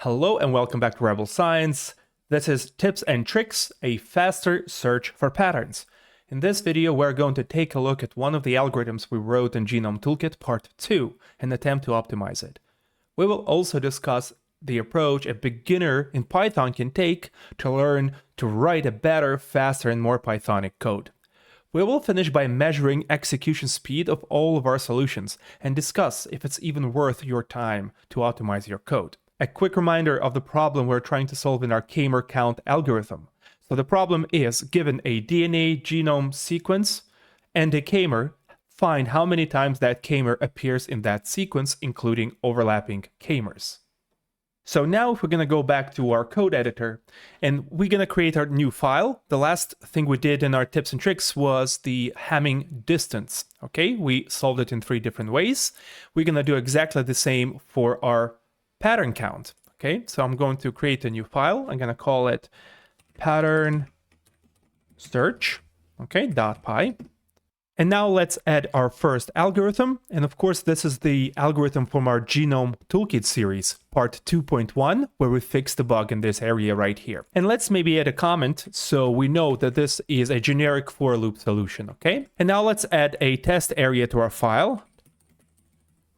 Hello and welcome back to Rebel Science. This is Tips and Tricks, a faster search for patterns. In this video, we're going to take a look at one of the algorithms we wrote in Genome Toolkit Part 2 and attempt to optimize it. We will also discuss the approach a beginner in Python can take to learn to write a better, faster, and more Pythonic code. We will finish by measuring execution speed of all of our solutions and discuss if it's even worth your time to optimize your code. A quick reminder of the problem we're trying to solve in our k-mer count algorithm. So the problem is, given a DNA genome sequence and a k-mer, find how many times that k-mer appears in that sequence, including overlapping k-mers. So now if we're going to go back to our code editor and we're going to create our new file, the last thing we did in our tips and tricks was the Hamming distance. Okay, we solved it in 3 different ways. We're going to do exactly the same for our pattern count. Okay, so I'm going to create a new file. I'm going to call it pattern search, okay, .py. And now let's add our first algorithm. And of course, this is the algorithm from our Genome Toolkit series, part 2.1, where we fixed the bug in this area right here. And let's maybe add a comment so we know that this is a generic for loop solution, okay? And now let's add a test area to our file.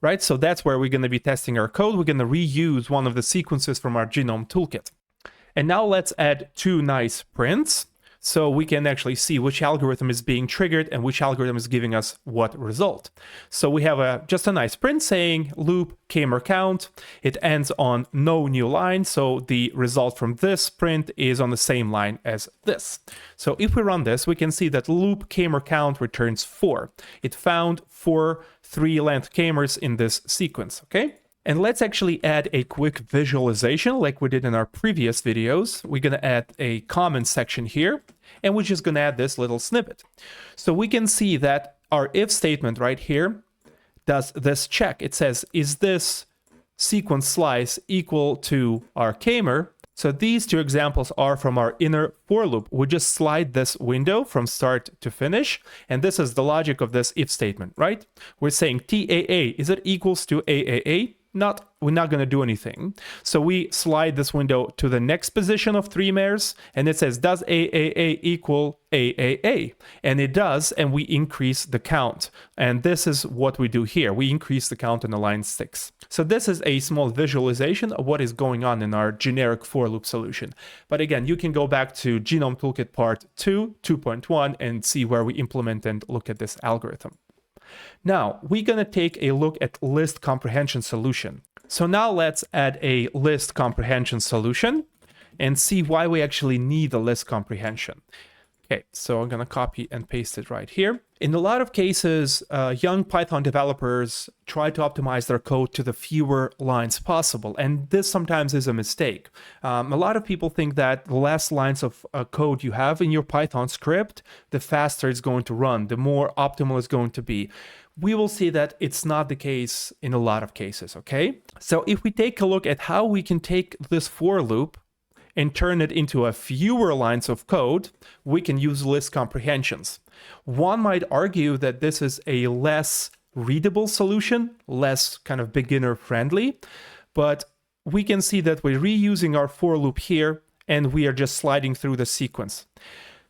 Right, so that's where we're going to be testing our code. We're going to reuse one of the sequences from our Genome Toolkit. And now let's add 2 nice prints so we can actually see which algorithm is being triggered and which algorithm is giving us what result. So we have just a nice print saying loop k-mer count. It ends on no new line, so the result from this print is on the same line as this. So if we run this, we can see that loop k-mer count returns 4. It found 4 3-length k-mers in this sequence, okay? And let's actually add a quick visualization like we did in our previous videos. We're going to add a comment section here, and we're just going to add this little snippet. So we can see that our if statement right here does this check. It says, is this sequence slice equal to our k-mer? So these 2 examples are from our inner for loop. We just slide this window from start to finish, and this is the logic of this if statement, right? We're saying TAA, is it equals to AAA? We're not going to do anything. So we slide this window to the next position of 3 mares, and it says, does AAA equal AAA? And it does, and we increase the count. And this is what we do here. We increase the count in the line 6. So this is a small visualization of what is going on in our generic for loop solution. But again, you can go back to Genome Toolkit Part 2, 2.1, and see where we implement and look at this algorithm. Now, we're going to take a look at list comprehension solution. So now let's add a list comprehension solution and see why we actually need a list comprehension. Okay, so I'm going to copy and paste it right here. In a lot of cases, young Python developers try to optimize their code to the fewer lines possible, and this sometimes is a mistake. A lot of people think that the less lines of code you have in your Python script, the faster it's going to run, the more optimal it's going to be. We will see that it's not the case in a lot of cases, okay? So if we take a look at how we can take this for loop and turn it into a fewer lines of code, we can use list comprehensions. One might argue that this is a less readable solution, less kind of beginner friendly, but we can see that we're reusing our for loop here and we are just sliding through the sequence.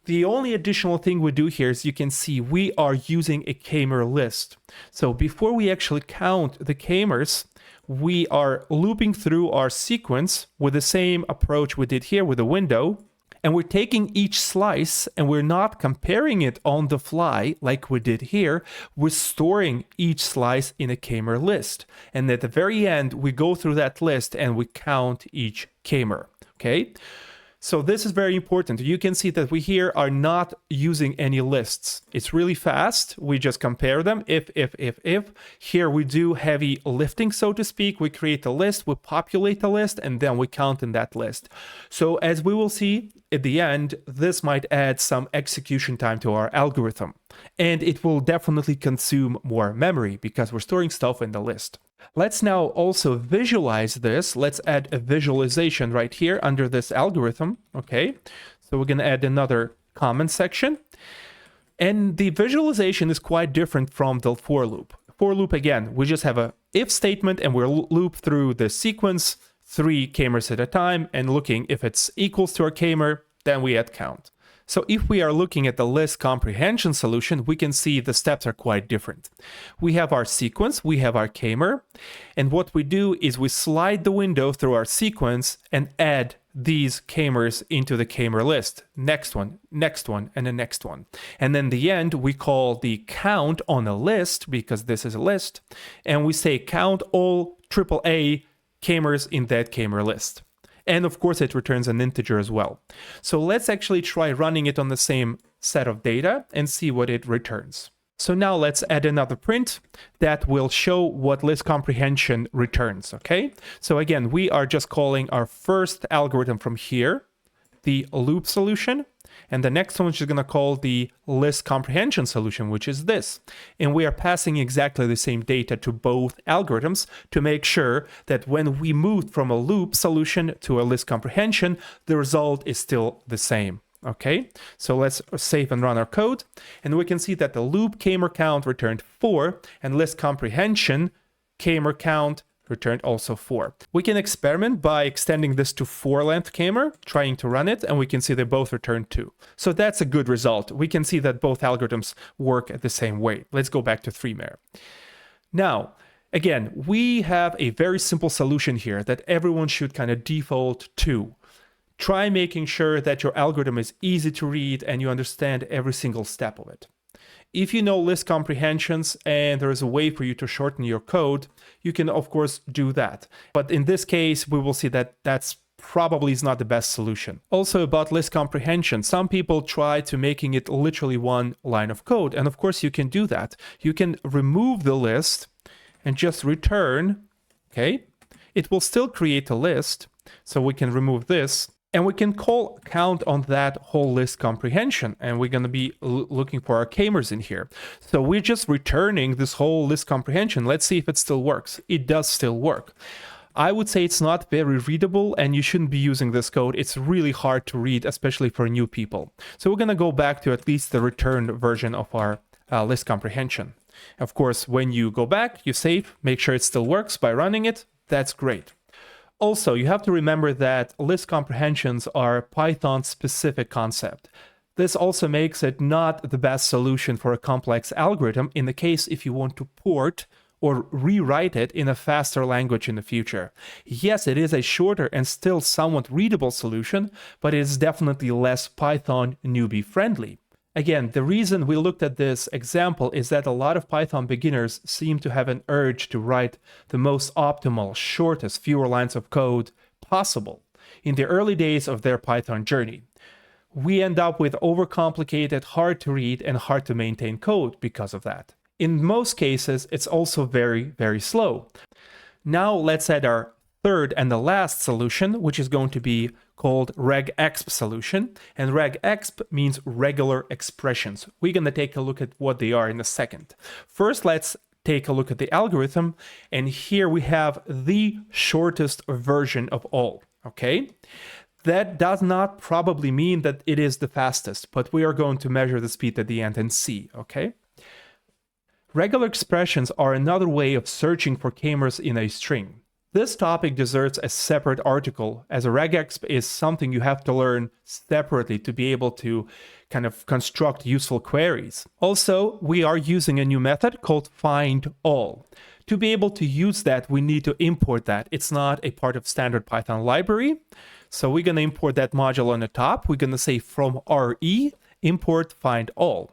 The only additional thing we do here is you can see we are using a k-mer list. So before we actually count the k-mers, we are looping through our sequence with the same approach we did here with the window, and we're taking each slice and we're not comparing it on the fly like we did here. We're storing each slice in a k-mer list. And at the very end, we go through that list and we count each k-mer, okay? So this is very important. You can see that we here are not using any lists. It's really fast. We just compare them. If. Here we do heavy lifting, so to speak. We create a list, we populate a list, and then we count in that list. So as we will see at the end, this might add some execution time to our algorithm. And it will definitely consume more memory because we're storing stuff in the list. Let's now also visualize this. Let's add a visualization right here under this algorithm. Okay, so we're going to add another comment section. And the visualization is quite different from the for loop. For loop, again, we just have a if statement and we'll loop through the sequence 3 k-mers at a time and looking if it's equals to our k-mer, then we add count. So if we are looking at the list comprehension solution, we can see the steps are quite different. We have our sequence, we have our k-mer, and what we do is we slide the window through our sequence and add these k-mers into the k-mer list. Next one, and the next one. And then in the end, we call the count on a list, because this is a list, and we say count all AAA k-mers in that k-mer list. And of course, it returns an integer as well. So let's actually try running it on the same set of data and see what it returns. So now let's add another print that will show what list comprehension returns, okay? So again, we are just calling our first algorithm from here, the loop solution, and the next one is going to call the list comprehension solution, which is this. And we are passing exactly the same data to both algorithms to make sure that when we moved from a loop solution to a list comprehension, the result is still the same. Okay, so let's save and run our code. And we can see that the loop k-mer count returned 4 and list comprehension k-mer count returned also 4. We can experiment by extending this to 4 length k-mer, trying to run it, and we can see they both return 2. So that's a good result. We can see that both algorithms work the same way. Let's go back to 3mer. Now, again, we have a very simple solution here that everyone should kind of default to. Try making sure that your algorithm is easy to read and you understand every single step of it. If you know list comprehensions and there is a way for you to shorten your code, you can of course do that. But in this case, we will see that that's probably is not the best solution. Also about list comprehension, some people try to making it literally one line of code. And of course you can do that. You can remove the list and just return, okay? It will still create a list. So we can remove this. And we can call count on that whole list comprehension. And we're going to be looking for our k-mers in here. So we're just returning this whole list comprehension. Let's see if it still works. It does still work. I would say it's not very readable and you shouldn't be using this code. It's really hard to read, especially for new people. So we're going to go back to at least the returned version of our list comprehension. Of course, when you go back, you save, make sure it still works by running it. That's great. Also, you have to remember that list comprehensions are a Python-specific concept. This also makes it not the best solution for a complex algorithm in the case if you want to port or rewrite it in a faster language in the future. Yes, it is a shorter and still somewhat readable solution, but it is definitely less Python newbie friendly. Again, the reason we looked at this example is that a lot of Python beginners seem to have an urge to write the most optimal, shortest, fewer lines of code possible in the early days of their Python journey. We end up with overcomplicated, hard to read, and hard to maintain code because of that. In most cases, it's also very, very slow. Now let's add our third and the last solution, which is going to be called regexp solution. And regexp means regular expressions. We're going to take a look at what they are in a second. First, let's take a look at the algorithm. And here we have the shortest version of all, okay? That does not probably mean that it is the fastest, but we are going to measure the speed at the end and see, okay? Regular expressions are another way of searching for k-mers in a string. This topic deserves a separate article, as a regexp is something you have to learn separately to be able to kind of construct useful queries. Also, we are using a new method called findAll. To be able to use that, we need to import that. It's not a part of standard Python library. So we're going to import that module on the top. We're going to say from RE, import findAll.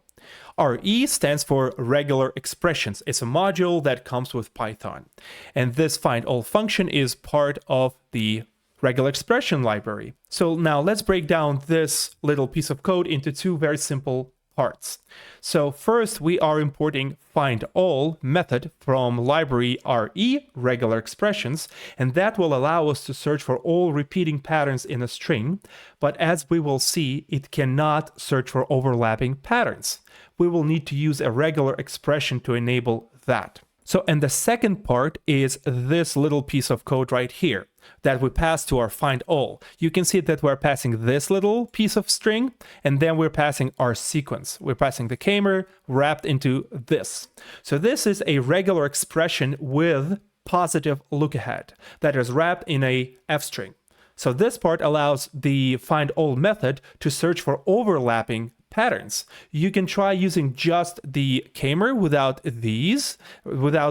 RE stands for regular expressions. It's a module that comes with Python. And this findAll function is part of the regular expression library. So now let's break down this little piece of code into two very simple parts. So first we are importing findAll method from library RE, regular expressions, and that will allow us to search for all repeating patterns in a string. But as we will see, it cannot search for overlapping patterns. We will need to use a regular expression to enable that. So, and the second part is this little piece of code right here that we pass to our findAll. You can see that we're passing this little piece of string, and then we're passing our sequence. We're passing the k-mer wrapped into this. So this is a regular expression with positive lookahead that is wrapped in a f string. So this part allows the findAll method to search for overlapping patterns. You can try using just the kmer without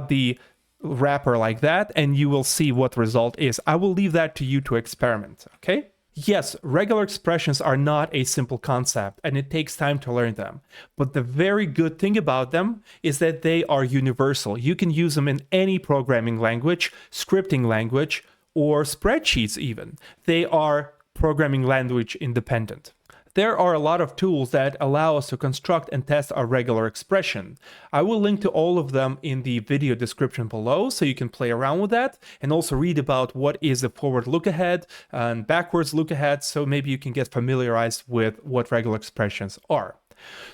the wrapper like that, and you will see what the result is. I will leave that to you to experiment, okay? Yes, regular expressions are not a simple concept, and it takes time to learn them. But the very good thing about them is that they are universal. You can use them in any programming language, scripting language, or spreadsheets even. They are programming language independent. There are a lot of tools that allow us to construct and test our regular expression. I will link to all of them in the video description below, so you can play around with that and also read about what is a forward lookahead and backwards lookahead, so maybe you can get familiarized with what regular expressions are.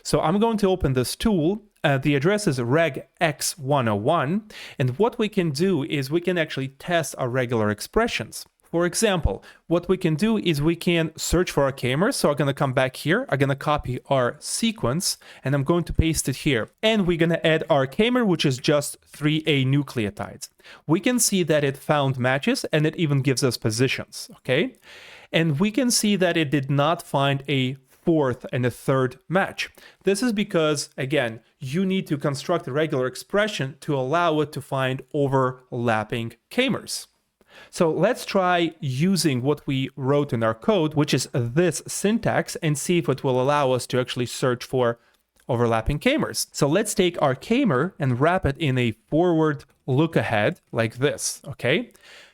So I'm going to open this tool. The address is regexp101, and what we can do is we can actually test our regular expressions. For example, what we can do is we can search for our kmer. So I'm going to come back here. I'm going to copy our sequence and I'm going to paste it here. And we're going to add our kmer, which is just 3A nucleotides. We can see that it found matches and it even gives us positions, okay? And we can see that it did not find a fourth and a third match. This is because, again, you need to construct a regular expression to allow it to find overlapping kmers. So let's try using what we wrote in our code, which is this syntax, and see if it will allow us to actually search for overlapping kmers. So let's take our kmer and wrap it in a forward lookahead like this, okay?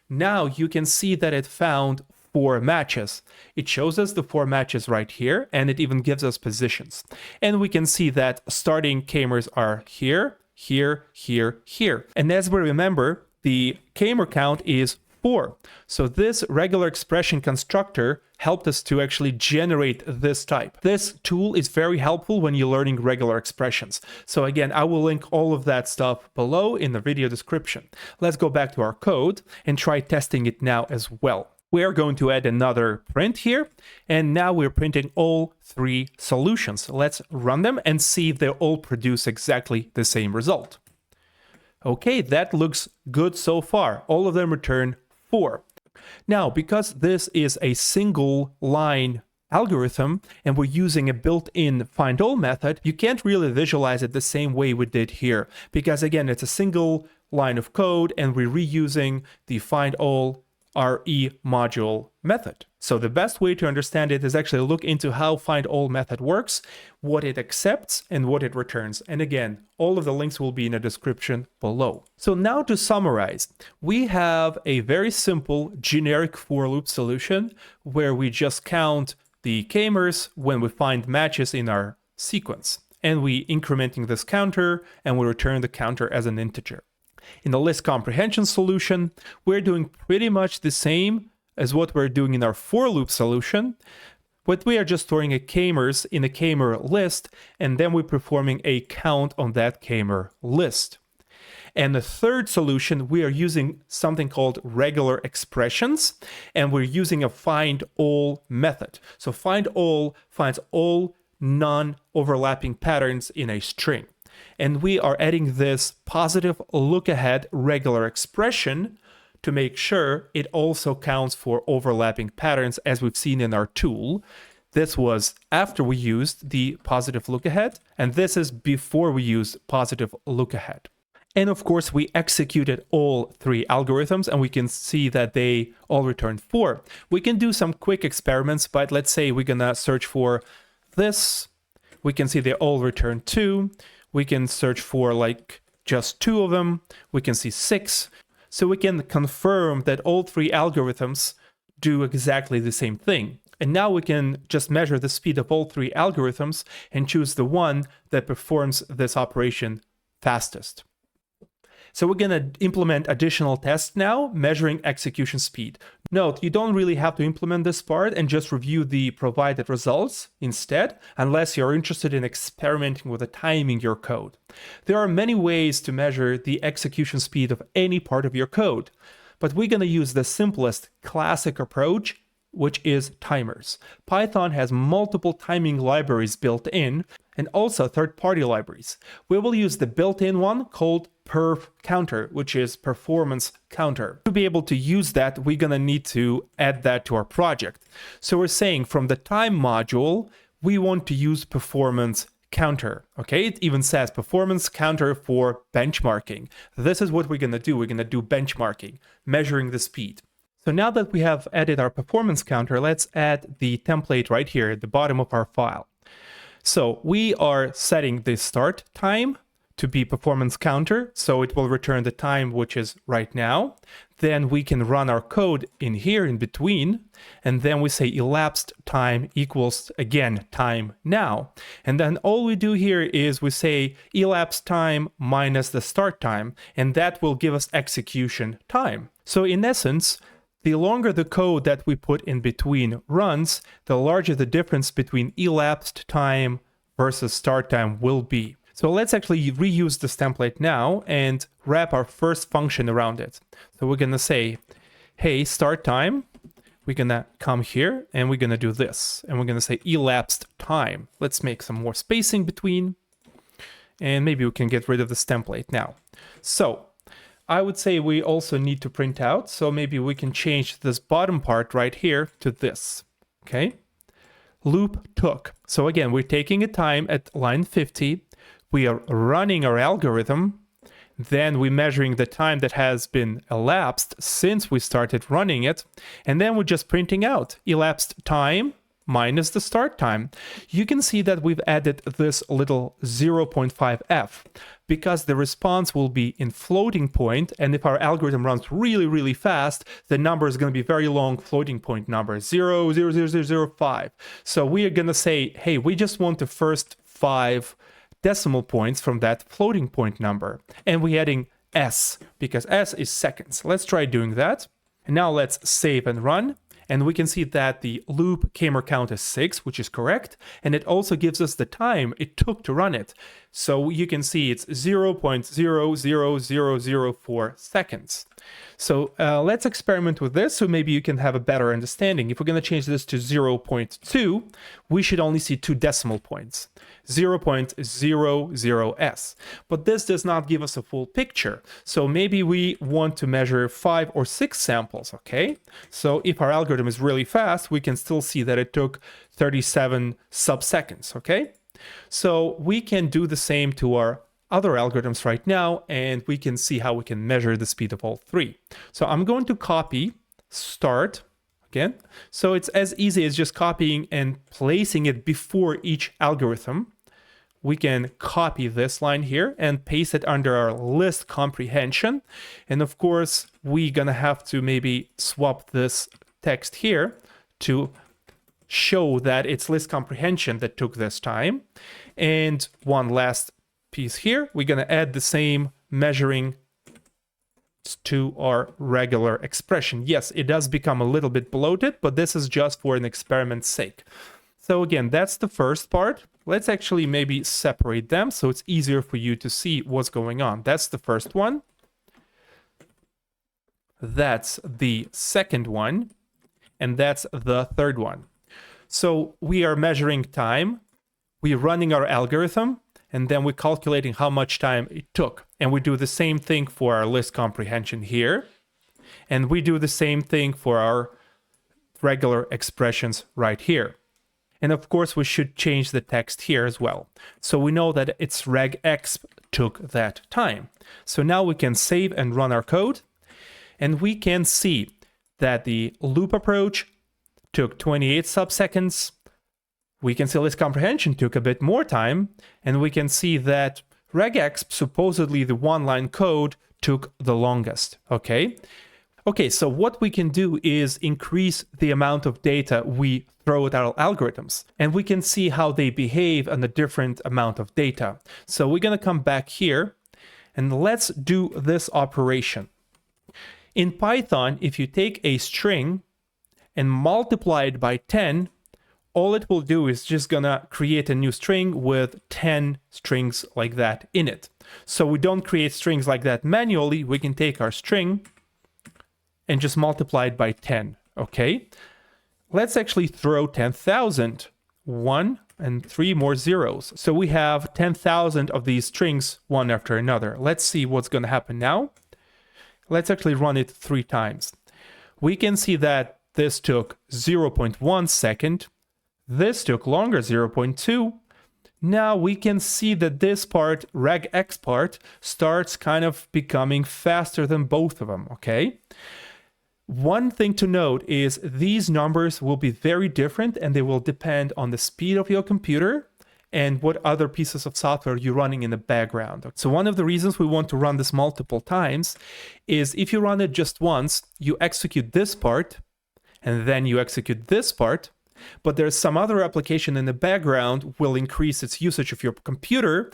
Now you can see that it found 4 matches. It shows us the 4 matches right here, and it even gives us positions. And we can see that starting kmers are here, here, here, here. And as we remember, the kmer count is 4. So this regular expression constructor helped us to actually generate this type. This tool is very helpful when you're learning regular expressions. So again, I will link all of that stuff below in the video description. Let's go back to our code and try testing it now as well. We are going to add another print here, and now we're printing all 3 solutions. Let's run them and see if they all produce exactly the same result. Okay, that looks good so far. All of them return 4. Now, because this is a single line algorithm and we're using a built-in findAll method, you can't really visualize it the same way we did here, because again, it's a single line of code and we're reusing the findAll RE module method. So the best way to understand it is actually look into how findAll method works, what it accepts, and what it returns. And again, all of the links will be in the description below. So now to summarize, we have a very simple generic for loop solution where we just count the kmers when we find matches in our sequence. And we incrementing this counter and we return the counter as an integer. In the list comprehension solution, we're doing pretty much the same as what we're doing in our for loop solution, but we are just storing a kmers in a kmer list, and then we're performing a count on that kmer list. And the third solution, we are using something called regular expressions, and we're using a findAll method. So findAll finds all non-overlapping patterns in a string. And we are adding this positive lookahead regular expression to make sure it also counts for overlapping patterns as we've seen in our tool. This was after we used the positive lookahead, and this is before we used positive lookahead. And of course, we executed all 3 algorithms and we can see that they all returned 4. We can do some quick experiments, but let's say we're gonna search for this. We can see they all return 2. We can search for like just 2 of them. We can see 6. So we can confirm that all 3 algorithms do exactly the same thing. And now we can just measure the speed of all 3 algorithms and choose the one that performs this operation fastest. So we're going to implement additional tests now, measuring execution speed. Note, you don't really have to implement this part and just review the provided results instead, unless you're interested in experimenting with the timing your code. There are many ways to measure the execution speed of any part of your code, but we're going to use the simplest classic approach, which is timers. Python has multiple timing libraries built in, and also third-party libraries. We will use the built-in one called perf counter, which is performance counter. To be able to use that, we're gonna need to add that to our project. So we're saying from the time module, we want to use performance counter. Okay, it even says performance counter for benchmarking. This is what we're gonna do. We're gonna do benchmarking, measuring the speed. So now that we have added our performance counter, let's add the template right here at the bottom of our file. So we are setting the start time to be performance counter, so it will return the time which is right now. Then we can run our code in here in between, and then we say elapsed time equals, again, time now. And then all we do here is we say elapsed time minus the start time, and that will give us execution time. So in essence, the longer the code that we put in between runs, the larger the difference between elapsed time versus start time will be. So let's actually reuse this template now and wrap our first function around it. So we're gonna say, hey, start time. We're gonna come here and we're gonna do this. And we're gonna say elapsed time. Let's make some more spacing between. And maybe we can get rid of this template now. So I would say we also need to print out, so maybe we can change this bottom part right here to this, okay? Loop took. So again, we're taking a time at line 50, we are running our algorithm, then we're measuring the time that has been elapsed since we started running it, and then we're just printing out elapsed time minus the start time. You can see that we've added this little 0.5f because the response will be in floating point, and if our algorithm runs really, really fast, the number is going to be very long floating point number, 0.00005. So we are going to say, hey, we just want the first 5 decimal points from that floating point number, and we're adding s because s is seconds. Let's try doing that. And now let's save and run. And we can see that the loop camer count is 6, which is correct. And it also gives us the time it took to run it. So you can see it's 0.00004 seconds. So let's experiment with this so maybe you can have a better understanding. If we're going to change this to 0.2, we should only see 2 decimal points, 0.00s. But this does not give us a full picture. So maybe we want to measure 5 or 6 samples, okay? So if our algorithm is really fast, we can still see that it took 37 subseconds, okay? So we can do the same to our other algorithms right now, and we can see how we can measure the speed of all 3. So I'm going to copy start again. So it's as easy as just copying and placing it before each algorithm. We can copy this line here and paste it under our list comprehension. And of course, we're gonna have to maybe swap this text here to show that it's list comprehension that took this time. And one last piece here, we're going to add the same measuring to our regular expression. Yes, it does become a little bit bloated, but this is just for an experiment's sake. So again, that's the first part. Let's actually maybe separate them so it's easier for you to see what's going on. That's the first one. That's the second one. And that's the third one. So we are measuring time, we're running our algorithm, and then we're calculating how much time it took. And we do the same thing for our list comprehension here. And we do the same thing for our regular expressions right here. And of course, we should change the text here as well. So we know that it's regexp took that time. So now we can save and run our code. And we can see that the loop approach took 28 subseconds. We can see list comprehension took a bit more time, and we can see that regexp, supposedly the one-line code, took the longest, okay? Okay, so what we can do is increase the amount of data we throw at our algorithms, and we can see how they behave on a different amount of data. So we're gonna come back here, and let's do this operation. In Python, if you take a string and multiply it by 10, all it will do is just gonna create a new string with 10 strings like that in it. So we don't create strings like that manually. We can take our string and just multiply it by 10, okay? Let's actually throw 10,000 1 and 3 more zeros. So we have 10,000 of these strings, one after another. Let's see what's going to happen now. Let's actually run it 3 times. We can see that this took 0.1 second. This took longer, 0.2. Now we can see that this part, regexp part, starts kind of becoming faster than both of them, okay? One thing to note is these numbers will be very different and they will depend on the speed of your computer and what other pieces of software you're running in the background. So one of the reasons we want to run this multiple times is if you run it just once, you execute this part and then you execute this part, but there's some other application in the background will increase its usage of your computer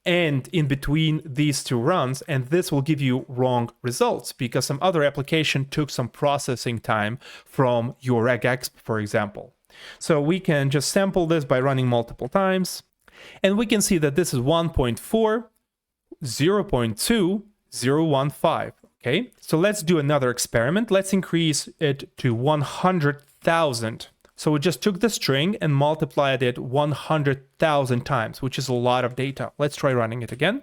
and in between these 2 runs, and this will give you wrong results because some other application took some processing time from your regexp, for example. So we can just sample this by running multiple times, and we can see that this is 1.4, 0.2, 0.15. Okay, so let's do another experiment. Let's increase it to 100,000. So we just took the string and multiplied it 100,000 times, which is a lot of data. Let's try running it again.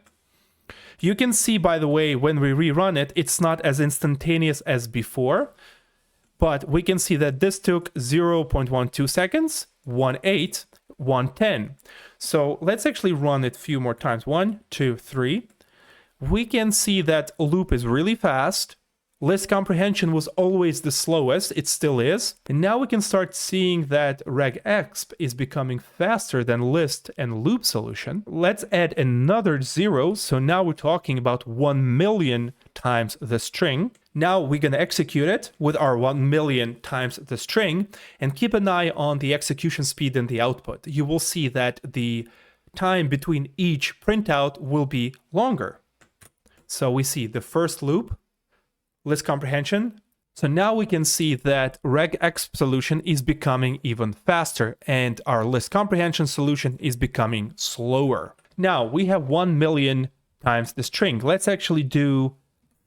You can see, by the way, when we rerun it, it's not as instantaneous as before, but we can see that this took 0.12 seconds, 1.8, 1.10. So let's actually run it a few more times. 1, 2, 3. We can see that loop is really fast. List comprehension was always the slowest, it still is. And now we can start seeing that regexp is becoming faster than list and loop solution. Let's add another 0. So now we're talking about 1 million times the string. Now we're going to execute it with our 1 million times the string and keep an eye on the execution speed and the output. You will see that the time between each printout will be longer. So we see the first loop, list comprehension. So now we can see that regexp solution is becoming even faster and our list comprehension solution is becoming slower. Now we have 1 million times the string. Let's actually do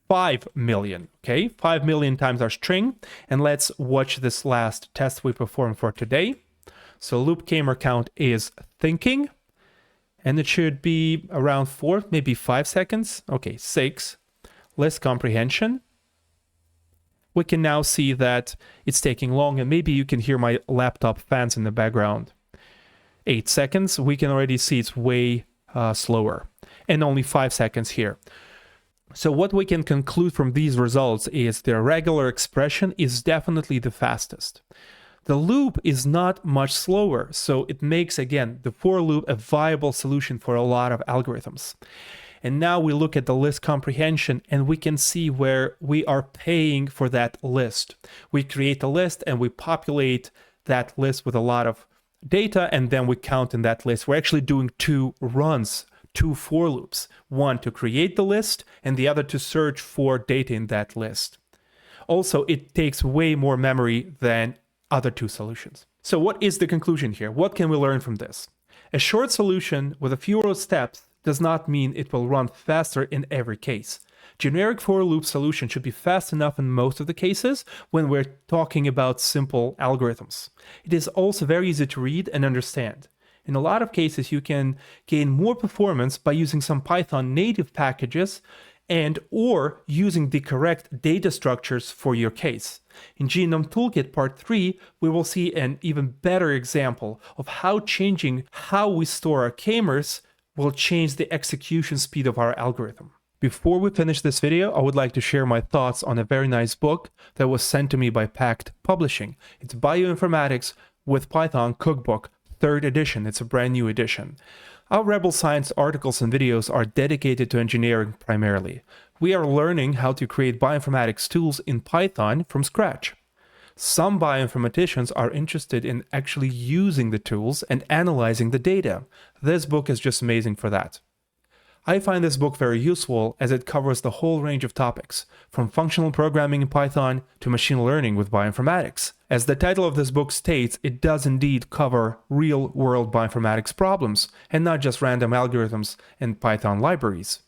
5 million, okay? 5 million times our string. And let's watch this last test we performed for today. So loop gamer count is thinking, and it should be around 4, maybe 5 seconds. Okay, 6. List comprehension. We can now see that it's taking long, and maybe you can hear my laptop fans in the background. 8 seconds, we can already see it's way slower, and only 5 seconds here. So what we can conclude from these results is the regular expression is definitely the fastest. The loop is not much slower, so it makes, again, the for loop a viable solution for a lot of algorithms. And now we look at the list comprehension and we can see where we are paying for that list. We create a list and we populate that list with a lot of data and then we count in that list. We're actually doing 2 runs, 2 for loops. One to create the list and the other to search for data in that list. Also, it takes way more memory than other 2 solutions. So what is the conclusion here? What can we learn from this? A short solution with a fewer steps does not mean it will run faster in every case. Generic for loop solution should be fast enough in most of the cases when we're talking about simple algorithms. It is also very easy to read and understand. In a lot of cases, you can gain more performance by using some Python native packages and or using the correct data structures for your case. In Genome Toolkit Part 3, we will see an even better example of how changing how we store our k-mers will change the execution speed of our algorithm. Before we finish this video, I would like to share my thoughts on a very nice book that was sent to me by Pact Publishing. It's Bioinformatics with Python Cookbook, 3rd edition. It's a brand new edition. Our Rebel Science articles and videos are dedicated to engineering primarily. We are learning how to create bioinformatics tools in Python from scratch. Some bioinformaticians are interested in actually using the tools and analyzing the data. This book is just amazing for that. I find this book very useful as it covers the whole range of topics, from functional programming in Python to machine learning with bioinformatics. As the title of this book states, it does indeed cover real-world bioinformatics problems, and not just random algorithms and Python libraries.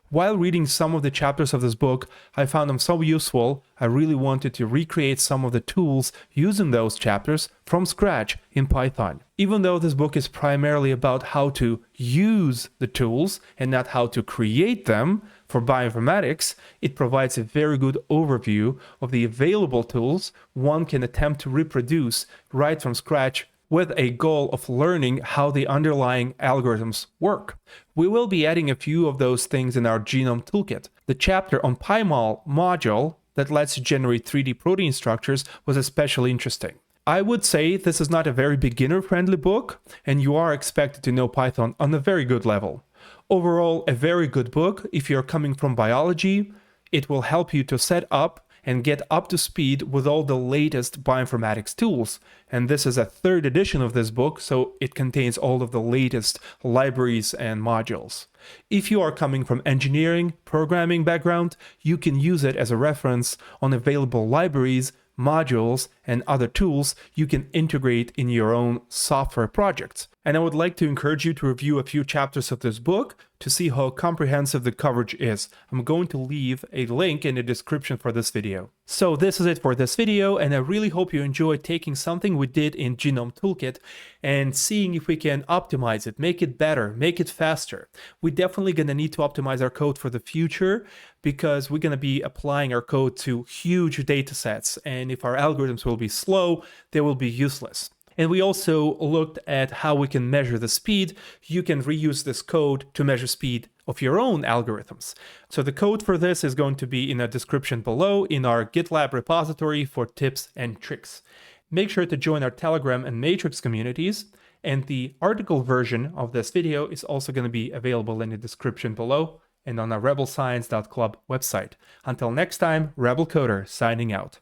While reading some of the chapters of this book, I found them so useful, I really wanted to recreate some of the tools using those chapters from scratch in Python. Even though this book is primarily about how to use the tools and not how to create them for bioinformatics, it provides a very good overview of the available tools one can attempt to reproduce right from scratch with a goal of learning how the underlying algorithms work. We will be adding a few of those things in our Genome Toolkit. The chapter on PyMol module that lets you generate 3D protein structures was especially interesting. I would say this is not a very beginner-friendly book, and you are expected to know Python on a very good level. Overall, a very good book if you're coming from biology. It will help you to set up and get up to speed with all the latest bioinformatics tools. And this is a third edition of this book, so it contains all of the latest libraries and modules. If you are coming from engineering, programming background, you can use it as a reference on available libraries, modules, and other tools you can integrate in your own software projects. And I would like to encourage you to review a few chapters of this book to see how comprehensive the coverage is. I'm going to leave a link in the description for this video. So this is it for this video, and I really hope you enjoyed taking something we did in Genome Toolkit and seeing if we can optimize it, make it better, make it faster. We're definitely going to need to optimize our code for the future because we're going to be applying our code to huge data sets, and if our algorithms will be slow, they will be useless. And we also looked at how we can measure the speed. You can reuse this code to measure speed of your own algorithms. So the code for this is going to be in the description below in our GitLab repository for tips and tricks. Make sure to join our Telegram and Matrix communities. And the article version of this video is also going to be available in the description below and on our rebelscience.club website. Until next time, Rebel Coder signing out.